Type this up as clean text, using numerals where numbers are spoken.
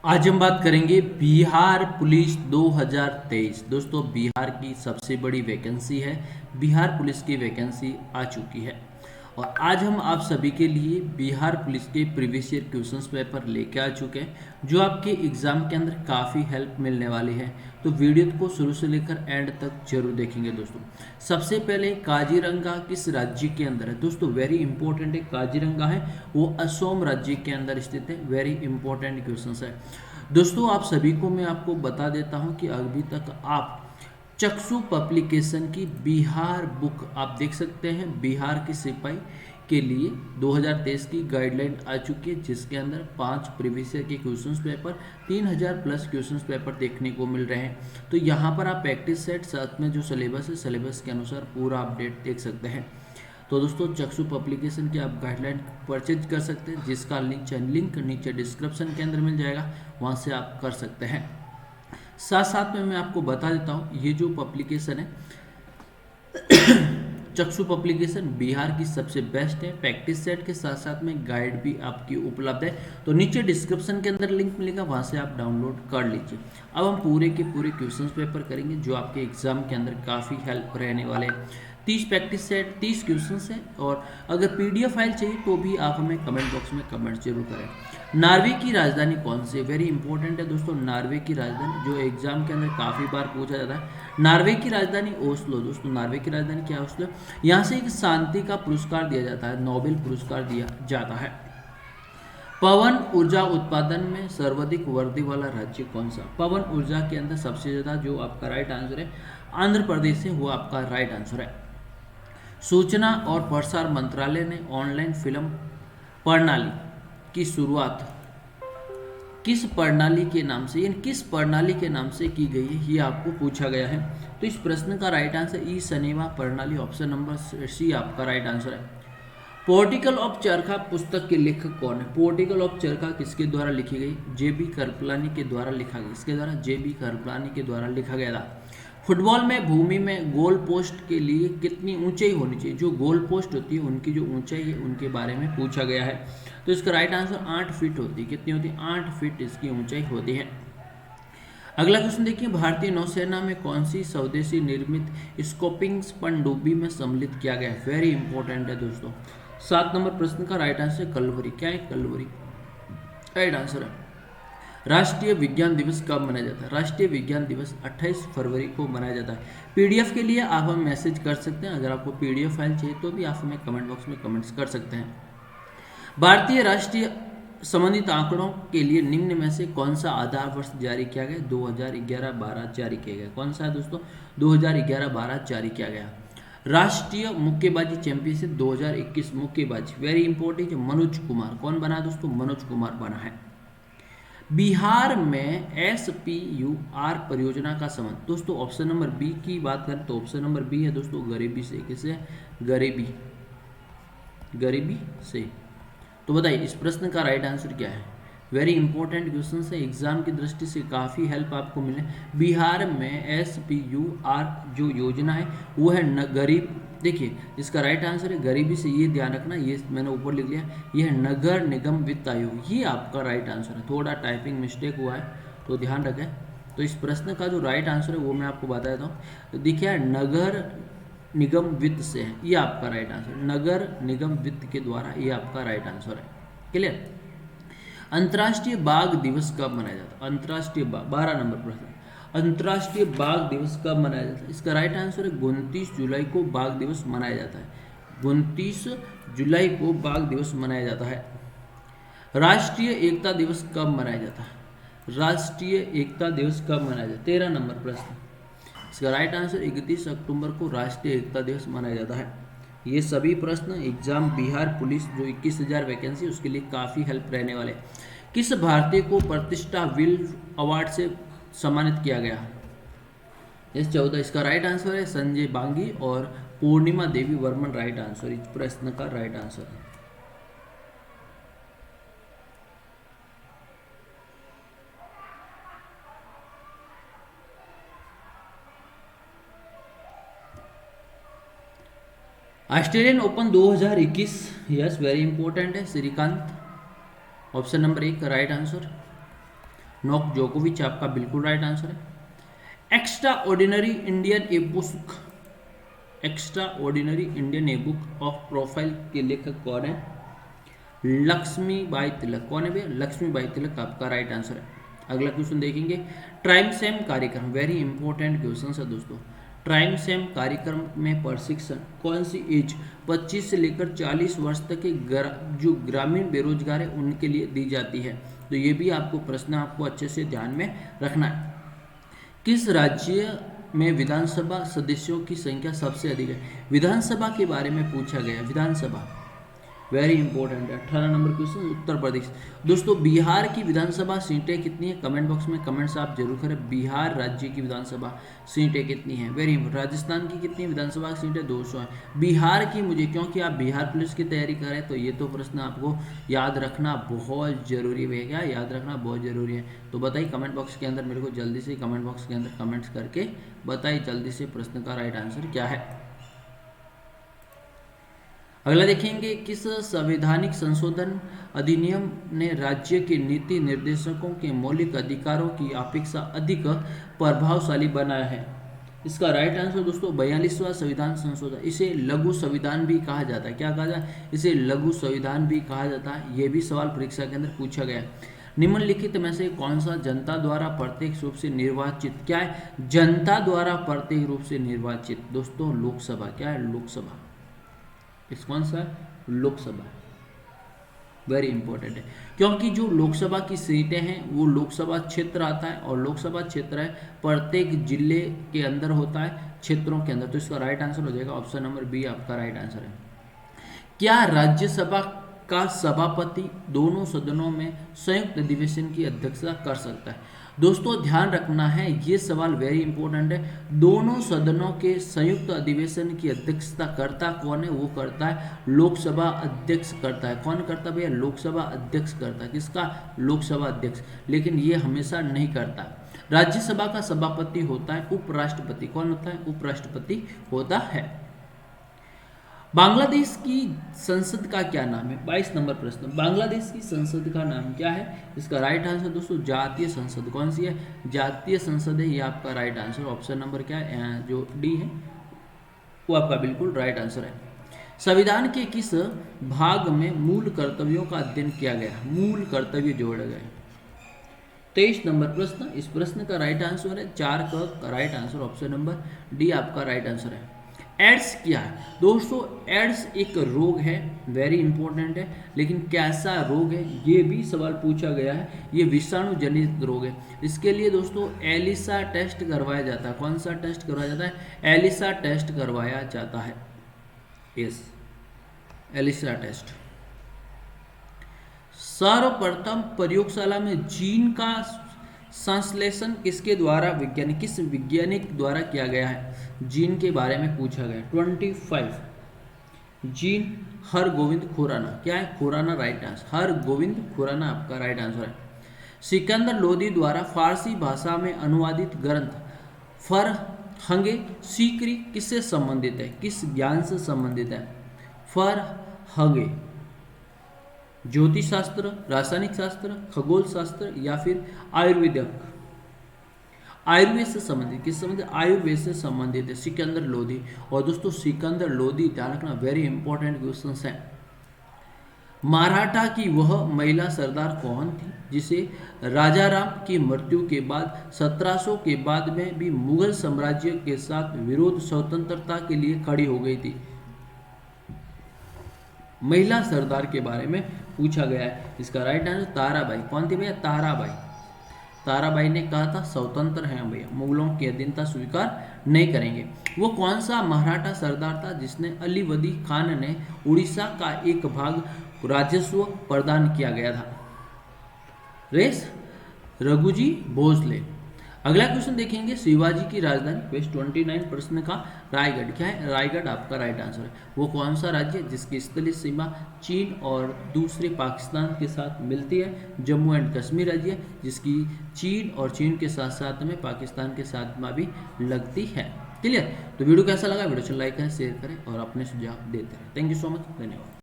आज हम बात करेंगे बिहार पुलिस 2023। दोस्तों, बिहार की सबसे बड़ी वैकेंसी है। बिहार पुलिस की वैकेंसी आ चुकी है और आज हम आप सभी के लिए बिहार पुलिस के प्रीवियस ईयर क्वेश्चंस पेपर लेके आ चुके हैं जो आपके एग्जाम के अंदर काफ़ी हेल्प मिलने वाली है। तो वीडियो को शुरू से लेकर एंड तक जरूर देखेंगे। दोस्तों, सबसे पहले काजीरंगा किस राज्य के अंदर है? दोस्तों, वेरी इंपॉर्टेंट है। काजीरंगा है वो असम राज्य के अंदर स्थित है। वेरी इंपॉर्टेंट क्वेश्चन है। दोस्तों, आप सभी को मैं आपको बता देता हूं कि अभी तक आप चक्षु पब्लिकेशन की बिहार बुक आप देख सकते हैं। बिहार के सिपाही के लिए 2023 की गाइडलाइन आ चुकी है जिसके अंदर 5 प्रीवियस ईयर के questions paper 3000 plus questions paper देखने को मिल रहे हैं। तो यहाँ पर आप प्रैक्टिस सेट साथ में जो सिलेबस है सिलेबस के अनुसार पूरा अपडेट देख सकते हैं। तो दोस्तों, चक्षु पब्लिकेशन की आप गाइडलाइन परचेज कर सकते हैं जिसका लिंक नीचे डिस्क्रिप्शन के अंदर मिल जाएगा, वहाँ से आप कर सकते हैं। साथ साथ में मैं आपको बता देता हूँ ये जो पब्लिकेशन है चक्षु पब्लिकेशन बिहार की सबसे बेस्ट है। प्रैक्टिस सेट के साथ साथ में गाइड भी आपकी उपलब्ध है। तो नीचे डिस्क्रिप्शन के अंदर लिंक मिलेगा, वहां से आप डाउनलोड कर लीजिए। अब हम पूरे के पूरे क्वेश्चंस पेपर करेंगे जो आपके एग्जाम के अंदर काफ़ी हेल्प रहने वाले हैं। 30 प्रैक्टिस सेट 30 क्वेश्चन है और अगर पीडीएफ फाइल चाहिए तो भी आप हमें कमेंट बॉक्स में कमेंट जरूर करें। नॉर्वे की राजधानी कौन सी है? वेरी इंपॉर्टेंट है दोस्तों। नॉर्वे की राजधानी जो एग्जाम के अंदर काफ़ी बार पूछा जाता है। नॉर्वे की राजधानी ओस्लो। दोस्तों, नॉर्वे की राजधानी क्या है? ओस्लो। यहाँ से एक शांति का पुरस्कार दिया जाता है, नोबेल पुरस्कार दिया जाता है। पवन ऊर्जा उत्पादन में सर्वाधिक वृद्धि वाला राज्य कौन सा? पवन ऊर्जा के अंदर सबसे ज़्यादा जो आपका राइट आंसर है आंध्र प्रदेश है, वो आपका राइट आंसर है। सूचना और प्रसार मंत्रालय ने ऑनलाइन फिल्म प्रणाली की शुरुआत किस प्रणाली के नाम से, यानी किस प्रणाली के नाम से की गई है, ये आपको पूछा गया है। तो इस प्रश्न का राइट आंसर ई सिनेमा प्रणाली, ऑप्शन नंबर सी आपका राइट आंसर है। पोर्टिकल ऑफ चरखा पुस्तक के लेखक कौन है? पोर्टिकल ऑफ चरखा किसके द्वारा लिखी गई? जेबी कृपलानी के द्वारा लिखा गया। इसके द्वारा जेबी कृपलानी के द्वारा लिखा गया था। फुटबॉल में भूमि में गोल पोस्ट के लिए कितनी ऊंचाई होनी चाहिए? जो गोल पोस्ट होती है उनकी जो ऊंचाई है उनके बारे में पूछा गया है। तो इसका राइट आंसर 8 फीट होती है। कितनी होती है? 8 फीट इसकी ऊंचाई होती है। अगला क्वेश्चन देखिए, भारतीय नौसेना में कौन सी स्वदेशी निर्मित स्कोपिंग पनडुब्बी में सम्मिलित किया गया है? वेरी इंपॉर्टेंट है दोस्तों। 7 नंबर प्रश्न का राइट आंसर कलवरी। क्या है कलवरी? राइट आंसर है। राष्ट्रीय विज्ञान दिवस कब मनाया जाता है? राष्ट्रीय विज्ञान दिवस 28 फरवरी को मनाया जाता है। पीडीएफ के लिए आप हमें मैसेज कर सकते हैं। अगर आपको पीडीएफ फाइल चाहिए तो भी आप हमें कमेंट बॉक्स में कमेंट्स कर सकते हैं। भारतीय राष्ट्रीय संबंधित आंकड़ों के लिए निम्न में से कौन सा आधार वर्ष जारी किया गया? 2011-12 जारी किया गया। कौन सा है दोस्तों? 2011-12 जारी किया गया। राष्ट्रीय मुक्केबाजी चैंपियनशिप 2021 मुक्केबाजी, वेरी इंपॉर्टेंट, मनोज कुमार कौन बना दोस्तों? मनोज कुमार बना है। बिहार में SPUR परियोजना का संबंध, दोस्तों ऑप्शन नंबर बी की बात करें तो ऑप्शन नंबर बी है दोस्तों, गरीबी से। किससे? गरीबी से। तो बताइए इस प्रश्न का राइट आंसर क्या है? वेरी इंपॉर्टेंट क्वेश्चन है, एग्जाम की दृष्टि से काफ़ी हेल्प आपको मिले। बिहार में SPUR जो योजना है वो है गरीब, देखिए इसका राइट आंसर है गरीबी से। ये ध्यान रखना, ये मैंने ऊपर लिख लिया, ये है नगर निगम वित्त आयोग, ये आपका राइट आंसर है। थोड़ा टाइपिंग मिस्टेक हुआ है तो ध्यान रखें। तो इस प्रश्न का जो राइट आंसर है वो मैं आपको बता देता हूँ। देखिए नगर निगम वित्त से है, ये आपका राइट आंसर। नगर निगम वित्त के द्वारा, ये आपका राइट आंसर है। क्लियर? अंतर्राष्ट्रीय बाघ दिवस कब मनाया जाता है? अंतर्राष्ट्रीय बाघ, 12 नंबर प्रश्न, अंतर्राष्ट्रीय बाघ दिवस कब मनाया जाता है? इसका राइट आंसर है 29 जुलाई को बाघ दिवस मनाया जाता है। 29 जुलाई को बाघ दिवस मनाया जाता है। राष्ट्रीय एकता दिवस कब मनाया जाता है? राष्ट्रीय एकता दिवस कब मनाया जाता है? 13 नंबर प्रश्न, इसका राइट आंसर 31 अक्टूबर को राष्ट्रीय एकता दिवस मनाया जाता है। ये सभी प्रश्न एग्जाम बिहार पुलिस जो 21,000 वैकेंसी उसके लिए काफ़ी हेल्प रहने वाले। किस भारतीय को प्रतिष्ठा विल अवार्ड से सम्मानित किया गया? इस 14, इसका राइट आंसर है संजय बांगी और पूर्णिमा देवी वर्मन, राइट आंसर इस प्रश्न का राइट आंसर है। Australian open 2021, yes very important है, श्रीकांत, ऑप्शन नंबर 1 का राइट आंसर। नोक जोकोविच आपका बिल्कुल राइट आंसर है। Extra ordinary Indian a book, extra ordinary Indian a book of profile के लेखक कौन है? लक्ष्मीबाई तिलक। कौन है भैया? लक्ष्मीबाई तिलक आपका राइट आंसर है। अगला क्वेश्चन देखेंगे, ट्राइम सेम कार्यक्रम, वेरी इंपॉर्टेंट क्वेश्चन है दोस्तों। ट्राइम सेम कार्यक्रम में प्रशिक्षण कौन सी एज 25 से लेकर 40 वर्ष तक के जो ग्रामीण बेरोजगार है उनके लिए दी जाती है? तो ये भी आपको प्रश्न आपको अच्छे से ध्यान में रखना है। किस राज्य में विधानसभा सदस्यों की संख्या सबसे अधिक है? विधानसभा के बारे में पूछा गया, विधानसभा वेरी इंपॉर्टेंट है। 18 नंबर क्वेश्चन, उत्तर प्रदेश। दोस्तों बिहार की विधानसभा सीटें कितनी है? कमेंट बॉक्स में कमेंट्स आप जरूर करें। बिहार राज्य की विधानसभा सीटें कितनी हैं? Very important. राजस्थान की कितनी विधानसभा सीटें? 200 हैं। बिहार की मुझे, क्योंकि आप बिहार पुलिस की तैयारी कर रहे हैं तो ये तो प्रश्न आपको याद रखना बहुत जरूरी है। क्या याद रखना बहुत जरूरी है? तो बताइए कमेंट बॉक्स के अंदर, मेरे को जल्दी से कमेंट बॉक्स के अंदर कमेंट्स करके बताइए जल्दी से प्रश्न का राइट आंसर क्या है। अगला देखेंगे, किस संवैधानिक संशोधन अधिनियम ने राज्य के नीति निर्देशकों के मौलिक अधिकारों की अपेक्षा अधिक प्रभावशाली बनाया है? इसका राइट आंसर दोस्तों 42वां संविधान संशोधन। इसे लघु संविधान भी कहा जाता है। क्या कहा जाता है? इसे लघु संविधान भी कहा जाता है। ये भी सवाल परीक्षा के अंदर पूछा गया है। निम्नलिखित में से कौन सा जनता द्वारा प्रत्यक्ष रूप से निर्वाचित, क्या है? जनता द्वारा प्रत्यक्ष रूप से निर्वाचित दोस्तों लोकसभा। क्या है? लोकसभा। इस कौन सा है? लोकसभा। वेरी इंपॉर्टेंट है, क्योंकि जो लोकसभा की सीटें हैं वो लोकसभा क्षेत्र आता है, और लोकसभा क्षेत्र है प्रत्येक जिले के अंदर होता है, क्षेत्रों के अंदर। तो इसका राइट आंसर हो जाएगा ऑप्शन नंबर बी आपका राइट आंसर है। क्या राज्यसभा का सभापति दोनों सदनों में संयुक्त अधिवेशन की अध्यक्षता कर सकता है? दोस्तों ध्यान रखना है, ये सवाल वेरी इंपॉर्टेंट है। दोनों सदनों के संयुक्त अधिवेशन की अध्यक्षता करता कौन है? वो करता है लोकसभा अध्यक्ष करता है। कौन करता है भैया? लोकसभा अध्यक्ष करता है। किसका? लोकसभा अध्यक्ष। लेकिन ये हमेशा नहीं करता। राज्यसभा का सभापति होता है उपराष्ट्रपति। कौन होता है? उपराष्ट्रपति होता है। बांग्लादेश की संसद का क्या नाम है? 22 नंबर प्रश्न, बांग्लादेश की संसद का नाम क्या है? इसका राइट आंसर दोस्तों जातीय संसद। कौन सी है? जातीय संसद है, ये आपका राइट आंसर। ऑप्शन नंबर क्या है? जो डी है वो आपका बिल्कुल राइट आंसर है। संविधान के किस भाग में मूल कर्तव्यों का अध्ययन किया गया? मूल कर्तव्य जोड़े गए। 23 नंबर प्रश्न, इस प्रश्न का राइट आंसर है 4 का right answer option number D आपका राइट आंसर है। एड्स क्या है? दोस्तों एड्स एक रोग है, वेरी इंपॉर्टेंट है, लेकिन कैसा रोग है ये भी सवाल पूछा गया है। ये विषाणु जनित रोग है। इसके लिए दोस्तों एलिसा टेस्ट करवाया जाता है। कौन सा टेस्ट करवाया जाता है? एलिसा टेस्ट करवाया जाता है। Yes, ELISA test. सर्वप्रथम प्रयोगशाला में जीन का संश्लेषण किसके द्वारा किस वैज्ञानिक द्वारा किया गया है? जीन के बारे में पूछा गया। 25 जीन हरगोविंद खुराना। क्या है? Khurana right answer. हरगोविंद खुराना आपका राइट आंसर है। सिकंदर लोदी द्वारा फारसी भाषा में अनुवादित ग्रंथ फरहंगे सीकरी किससे संबंधित है? किस ज्ञान से संबंधित है? फरहंगे ज्योतिष शास्त्र, रासायनिक शास्त्र, खगोल शास्त्र या फिर आयुर्वेद? आयुर्वेद से संबंधित। किस संबंधित? आयुर्वेद से संबंधित है सिकंदर लोदी। और दोस्तों सिकंदर लोदी ध्यान रखना, वेरी इंपॉर्टेंट क्वेश्चन है। मराठा की वह महिला सरदार कौन थी जिसे राजाराम की मृत्यु के बाद 1700 के बाद में भी मुगल साम्राज्य के साथ विरोध स्वतंत्रता के लिए खड़ी हो गई थी? महिला सरदार के बारे में पूछा गया है। इसका राइट आंसर ताराबाई। कौन थी भैया? ताराबाई। ताराबाई ने कहा था स्वतंत्र हैं भैया, मुगलों की अधीनता स्वीकार नहीं करेंगे। वो कौन सा मराठा सरदार था जिसने अलीवदी खान ने उड़ीसा का एक भाग राजस्व प्रदान किया गया था? रेस रघुजी भोसले। अगला क्वेश्चन देखेंगे, शिवाजी की राजधानी क्वेश्चन 29 प्रश्न का रायगढ़। क्या है? रायगढ़ आपका राइट आंसर है। वो कौन सा राज्य है जिसकी स्थलीय सीमा चीन और दूसरे पाकिस्तान के साथ मिलती है? जम्मू एंड कश्मीर राज्य है जिसकी चीन और चीन के साथ साथ में पाकिस्तान के साथ में भी लगती है। क्लियर? तो वीडियो कैसा लगा? वीडियो को लाइक करें, शेयर करें और अपने सुझाव देते रहें। थैंक यू सो मच, धन्यवाद।